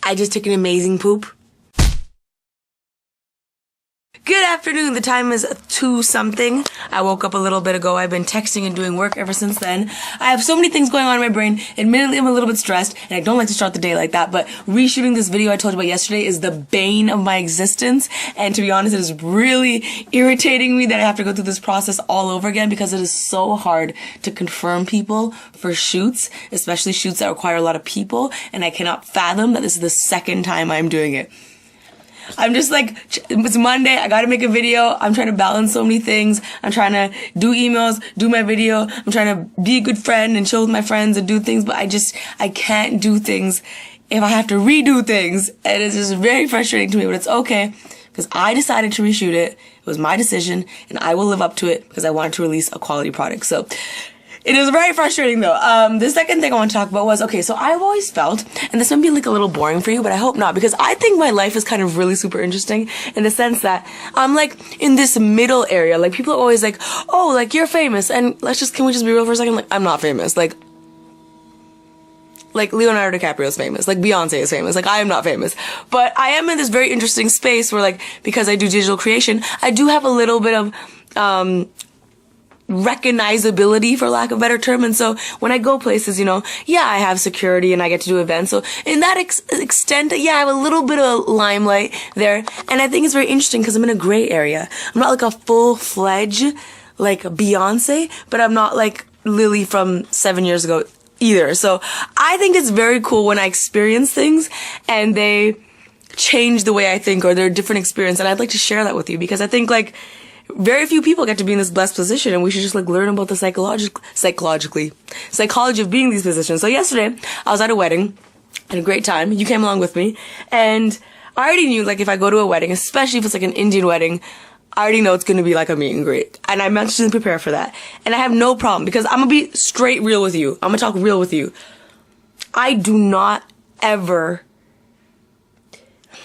I just took an amazing poop. Good afternoon. The time is 2-something. I woke up a little bit ago. I've been texting and doing work ever since then. I have so many things going on in my brain. Admittedly, I'm a little bit stressed, and I don't like to start the day like that, but reshooting this video I told you about yesterday is the bane of my existence, and to be honest, it is really irritating me that I have to go through this process all over again because it is so hard to confirm people for shoots, especially shoots that require a lot of people, and I cannot fathom that this is the second time I'm doing it. I'm just like, it's Monday, I gotta make a video, I'm trying to balance so many things, I'm trying to do emails, do my video, I'm trying to be a good friend and chill with my friends and do things, but I can't do things if I have to redo things, and it's just very frustrating to me, but it's okay, because I decided to reshoot it, it was my decision, and I will live up to it, because I wanted to release a quality product, so it is very frustrating though. The second thing I want to talk about was, okay, so I've always felt, and this might be like a little boring for you, but I hope not, because I think my life is kind of really super interesting in the sense that I'm like in this middle area. Like people are always like, oh, like you're famous, and can we just be real for a second? Like I'm not famous. Like Leonardo DiCaprio is famous. Like Beyonce is famous. Like I am not famous. But I am in this very interesting space where like, because I do digital creation, I do have a little bit of, recognizability, for lack of a better term, and so when I go places, you know, yeah, I have security and I get to do events, so in that extent, yeah, I have a little bit of limelight there, and I think it's very interesting because I'm in a gray area. I'm not like a full-fledged, like, Beyonce, but I'm not like Lily from 7 years ago either, so I think it's very cool when I experience things and they change the way I think, or they're a different experience, and I'd like to share that with you, because I think, like, very few people get to be in this blessed position, and we should just like learn about the psychology of being in these positions. So yesterday, I was at a wedding, had a great time. You came along with me, and I already knew like if I go to a wedding, especially if it's like an Indian wedding, I already know it's gonna be like a meet and greet, and I mentally prepare for that. And I have no problem because I'm gonna be straight real with you. I'm gonna talk real with you. I do not ever.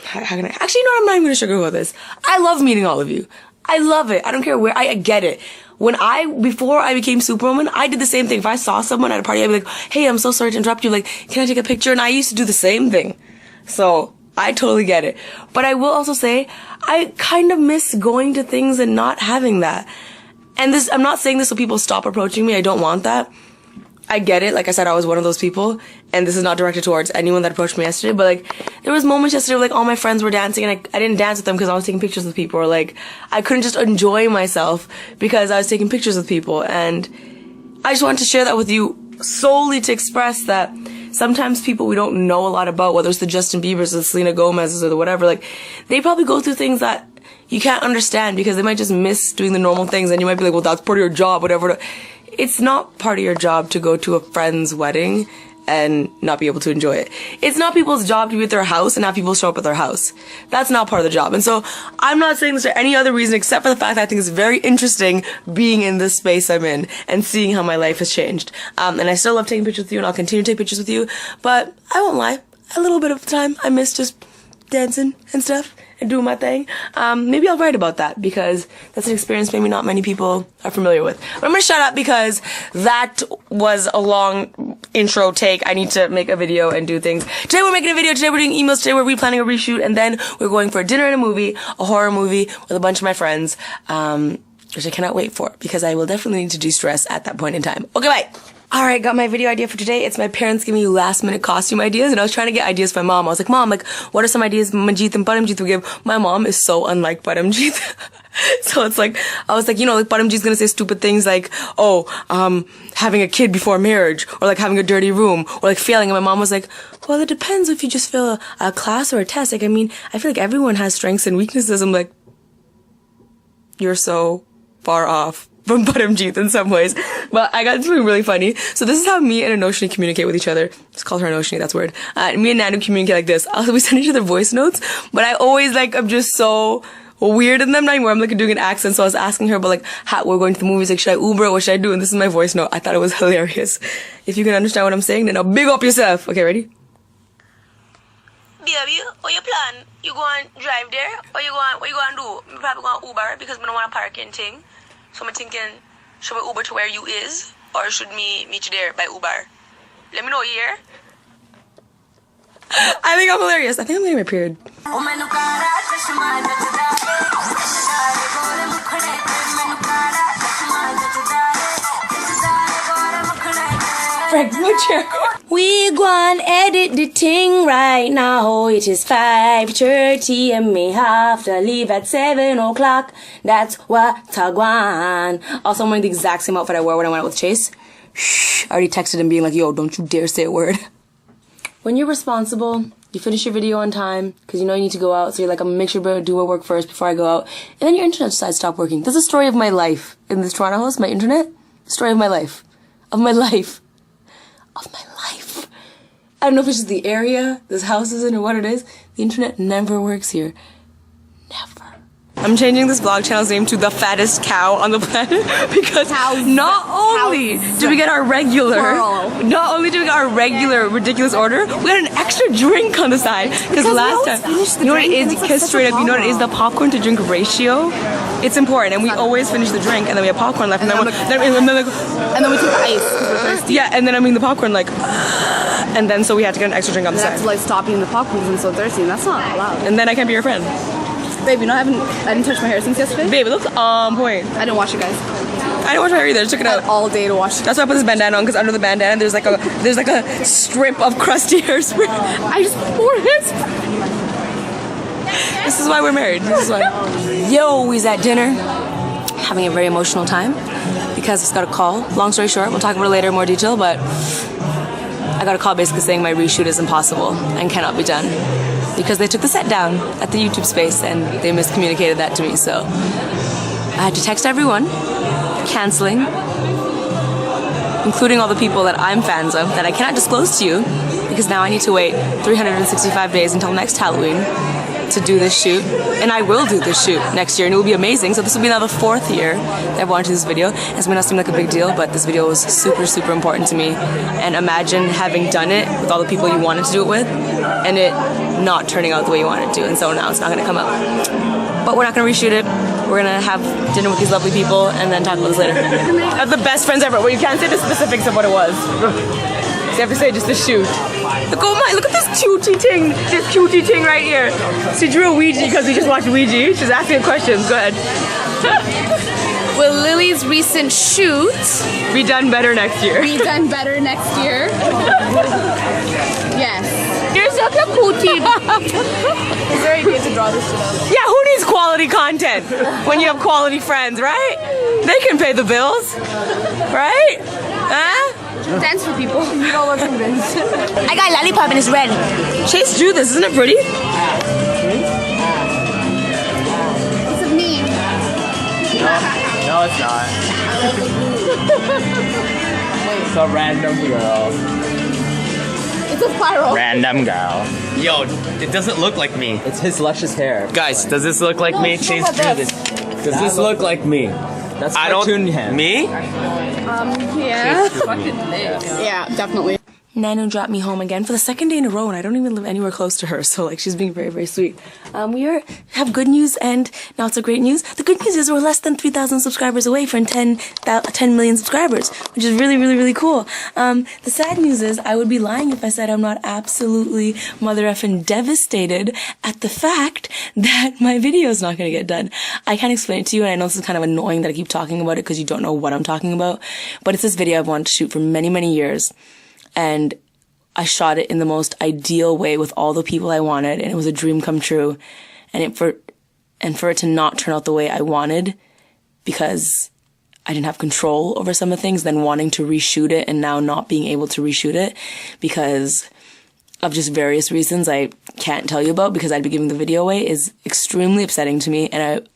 How can I? Actually, no, I'm not even gonna sugarcoat this. I love meeting all of you. I love it. I don't care where. I get it. Before I became Superwoman, I did the same thing. If I saw someone at a party, I'd be like, hey, I'm so sorry to interrupt you. Like, can I take a picture? And I used to do the same thing. So, I totally get it. But I will also say, I kind of miss going to things and not having that. And I'm not saying this so people stop approaching me. I don't want that. I get it. Like I said, I was one of those people, and this is not directed towards anyone that approached me yesterday, but like, there was moments yesterday where like all my friends were dancing and I didn't dance with them because I was taking pictures with people, or like, I couldn't just enjoy myself because I was taking pictures with people, and I just wanted to share that with you solely to express that sometimes people we don't know a lot about, whether it's the Justin Biebers or the Selena Gomez's or the whatever, like, they probably go through things that you can't understand because they might just miss doing the normal things, and you might be like, well, that's part of your job, whatever. It's not part of your job to go to a friend's wedding and not be able to enjoy it. It's not people's job to be at their house and have people show up at their house. That's not part of the job. And so I'm not saying this for any other reason except for the fact that I think it's very interesting being in this space I'm in and seeing how my life has changed. And I still love taking pictures with you, and I'll continue to take pictures with you. But I won't lie, a little bit of the time I miss just dancing and stuff and doing my thing. Maybe I'll write about that because that's an experience maybe not many people are familiar with. But I'm gonna shut up because that was a long intro take. I need to make a video and do things. Today we're making a video, today we're doing emails, today we're replanning a reshoot, and then we're going for a dinner and a movie, a horror movie with a bunch of my friends, which I cannot wait for because I will definitely need to de-stress at that point in time. Okay, bye! Alright, got my video idea for today. It's my parents giving me last minute costume ideas, and I was trying to get ideas for my mom. I was like, Mom, like, what are some ideas Manjeet and Paramjeet would give? My mom is so unlike Paramjeet. So it's like, I was like, you know, like Paramjeet's gonna say stupid things like, oh, having a kid before marriage, or like having a dirty room, or like failing, and my mom was like, well, it depends if you just fail a class or a test. Like, I mean, I feel like everyone has strengths and weaknesses. I'm like, you're so far off from Paramjeet in some ways. But I got something really funny. So this is how me and Anoshni communicate with each other. Just call her Anoshni, that's weird. Me and Nanu communicate like this. We send each other voice notes, but I always like, I'm just so weird in them now where I'm like doing an accent. So I was asking her, but like, how we're going to the movies, like, should I Uber or what should I do? And this is my voice note. I thought it was hilarious. If you can understand what I'm saying, then now big up yourself. Okay, ready? Baby, what you plan? You go and drive there, or what you go and do? You probably go and Uber because we don't want a parking thing. So I'm thinking, should we Uber to where you is, or should me meet you there by Uber? Let me know here. I think I'm hilarious. I think I'm getting my period. Frank, my chair. We gwan edit the thing right now. It is 5:30 and me have to leave at 7 o'clock. That's what I want. Also, I'm wearing the exact same outfit I wore when I went out with Chase. Shh. I already texted him being like, yo, don't you dare say a word. When you're responsible, you finish your video on time because you know you need to go out. So you're like, I'm gonna make sure to do my work first before I go out. And then your internet decides to stop working. This is the story of my life in this Toronto house. My internet, story of my life. Of my life. Of my life. I don't know if it's just the area this house is in or what it is. The internet never works here. Never. I'm changing this vlog channel's name to The Fattest Cow on the Planet because not only do we get our regular, ridiculous order, we got an extra drink on the side because last time, you know what it is? Because straight up, you know what it is? The popcorn to drink ratio. It's important, and we always finish the drink, and then we have popcorn left, and then we took the ice because we're thirsty. Yeah, and then I mean the popcorn like, and then so we had to get an extra drink on the side. That's like stopping the popcorn because I'm so thirsty, and that's not allowed. And then I can't be your friend. Babe, you know I didn't touch my hair since yesterday. Babe, it looks on point. I didn't wash it, guys. I didn't wash my hair either. I took it out all day to wash it. That's why I put this bandana on, because under the bandana there's like a strip of crusty hairspray. I just poured hairspray. This is why we're married. This is why. Yo, we's at dinner, having a very emotional time because I just got a call. Long story short, we'll talk about it later in more detail, but I got a call basically saying my reshoot is impossible and cannot be done because they took the set down at the YouTube space and they miscommunicated that to me. So I had to text everyone, canceling, including all the people that I'm fans of that I cannot disclose to you because now I need to wait 365 days until next Halloween to do this shoot, and I will do this shoot next year, and it will be amazing. So this will be now the 4th year that I've wanted to do this video. It's may not seem like a big deal, but this video was super, super important to me. And imagine having done it with all the people you wanted to do it with, and it not turning out the way you wanted it to, and so now it's not going to come out. But we're not going to reshoot it. We're going to have dinner with these lovely people, and then talk about this later. The best friends ever. Well, you can't say the specifics of what it was. So you have to say just the shoot. Look at this cutie thing right here. She drew a Ouija because we just watched Ouija. She's asking questions. Go ahead. Will Lily's recent shoot be done better next year? Yes. You're such a cootie. It's very good to draw this shit up. Yeah, who needs quality content when you have quality friends, right? They can pay the bills, right? Huh? Dance for people. You don't look convinced. I got lollipop and it's red. Chase drew this. Isn't it pretty? It's of me. No, it's not. It's a random girl. It's a spiral. Random girl. Yo, it doesn't look like me. It's his luscious hair. Guys, does this look like me? Chase drew this. Does this look like me? That's I cartoon don't. hand. Me? Yeah. Yeah, definitely. Nanu dropped me home again for the 2nd day in a row, and I don't even live anywhere close to her, so like she's being very, very sweet. We have good news, and now it's a great news. The good news is we're less than 3,000 subscribers away from 10 million subscribers, which is really, really, really cool. The sad news is I would be lying if I said I'm not absolutely mother effing devastated at the fact that my video is not going to get done. I can't explain it to you, and I know this is kind of annoying that I keep talking about it because you don't know what I'm talking about, but it's this video I've wanted to shoot for many, many years. And I shot it in the most ideal way with all the people I wanted, and it was a dream come true. And for it to not turn out the way I wanted because I didn't have control over some of the things, then wanting to reshoot it and now not being able to reshoot it because of just various reasons I can't tell you about because I'd be giving the video away is extremely upsetting to me. And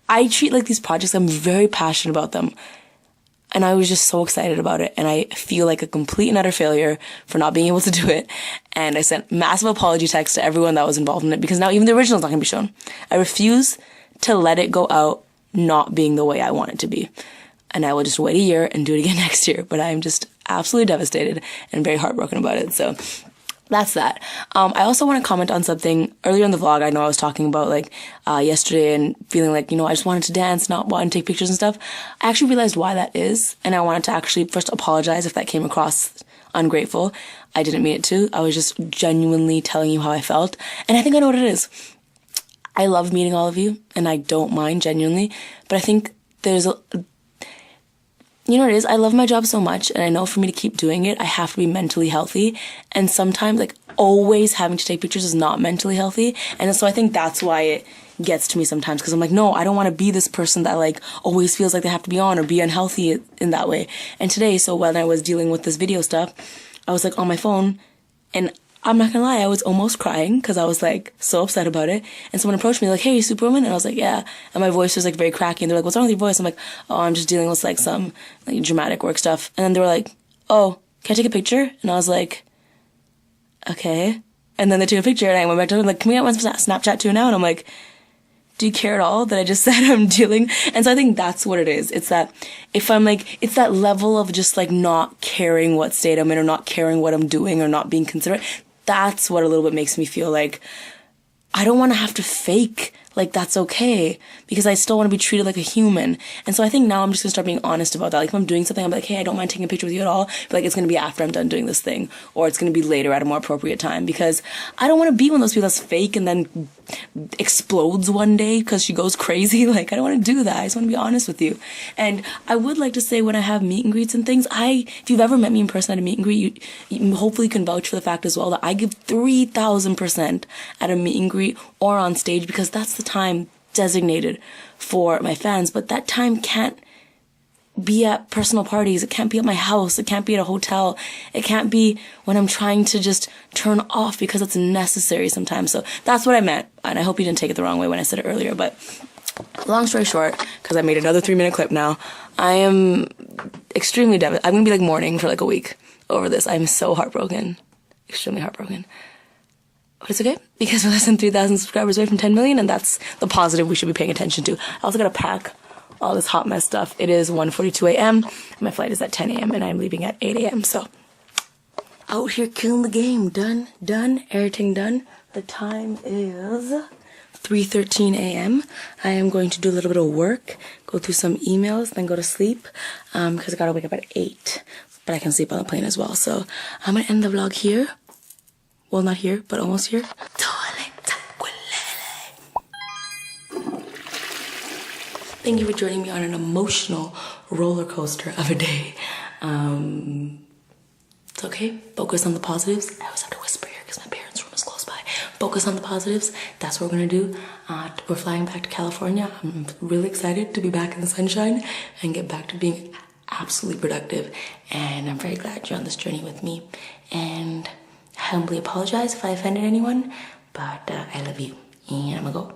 I treat like these projects, I'm very passionate about them. And I was just so excited about it. And I feel like a complete and utter failure for not being able to do it. And I sent massive apology texts to everyone that was involved in it because now even the original's not going to be shown. I refuse to let it go out not being the way I want it to be. And I will just wait a year and do it again next year. But I am just absolutely devastated and very heartbroken about it. So that's that. I also want to comment on something earlier in the vlog. I know I was talking about like yesterday and feeling like, I just wanted to dance, not wanting to take pictures and stuff. I actually realized why that is. And I wanted to actually first apologize if that came across ungrateful. I didn't mean it to. I was just genuinely telling you how I felt. And I think I know what it is. I love meeting all of you, and I don't mind, genuinely. But I think there's you know what it is? I love my job so much, and I know for me to keep doing it, I have to be mentally healthy. And sometimes, like, always having to take pictures is not mentally healthy. And so I think that's why it gets to me sometimes, because I'm like, no, I don't want to be this person that, like, always feels like they have to be on or be unhealthy in that way. And today, so when I was dealing with this video stuff, I was, like, on my phone, and I'm not gonna lie, I was almost crying because I was, like, so upset about it. And someone approached me, like, hey, you Superwoman? And I was like, yeah. And my voice was, like, very cracky. And they're like, what's wrong with your voice? I'm like, oh, I'm just dealing with, like, some, like, dramatic work stuff. And then they were like, oh, can I take a picture? And I was like, okay. And then they took a picture, and I went back to them, like, can we get one Snapchat too now? And I'm like, do you care at all that I just said I'm dealing? And so I think that's what it is. It's that if I'm like, it's that level of just, like, not caring what state I'm in or not caring what I'm doing or not being considerate. That's what a little bit makes me feel like I don't want to have to fake like that's okay, because I still want to be treated like a human. And so I think now I'm just gonna start being honest about that. Like if I'm doing something, I'm like, hey, I don't mind taking a picture with you at all, but like it's gonna be after I'm done doing this thing, or it's gonna be later at a more appropriate time, because I don't want to be one of those people that's fake and then explodes one day because she goes crazy. Like I don't want to do that. I just want to be honest with you. And I would like to say, when I have meet and greets and things, if you've ever met me in person at a meet and greet, you hopefully can vouch for the fact as well that I give 3,000% at a meet and greet or on stage, because that's the time designated for my fans. But that time can't be at personal parties. It can't be at my house. It can't be at a hotel. It can't be when I'm trying to just turn off, because it's necessary sometimes. So that's what I meant. And I hope you didn't take it the wrong way when I said it earlier. But long story short, because I made another 3-minute clip now, I am extremely devastated. I'm going to be like mourning for like a week over this. I'm so heartbroken. Extremely heartbroken. But it's okay, because we're less than 3,000 subscribers away from 10 million, and that's the positive we should be paying attention to. I also got to pack all this hot mess stuff. It is 1:42 a.m. My flight is at 10 a.m. and I'm leaving at 8 a.m. So out here killing the game. Done, everything done. The time is 3:13 a.m. I am going to do a little bit of work, go through some emails, then go to sleep, because I gotta wake up at 8. But I can sleep on the plane as well. So I'm gonna end the vlog here. Well, not here, but almost here. Thank you for joining me on an emotional roller coaster of a day. It's okay. Focus on the positives. I always have to whisper here because my parents' room is close by. Focus on the positives. That's what we're gonna do. We're flying back to California. I'm really excited to be back in the sunshine and get back to being absolutely productive. And I'm very glad you're on this journey with me. And I humbly apologize if I offended anyone, but I love you. And I'm gonna go.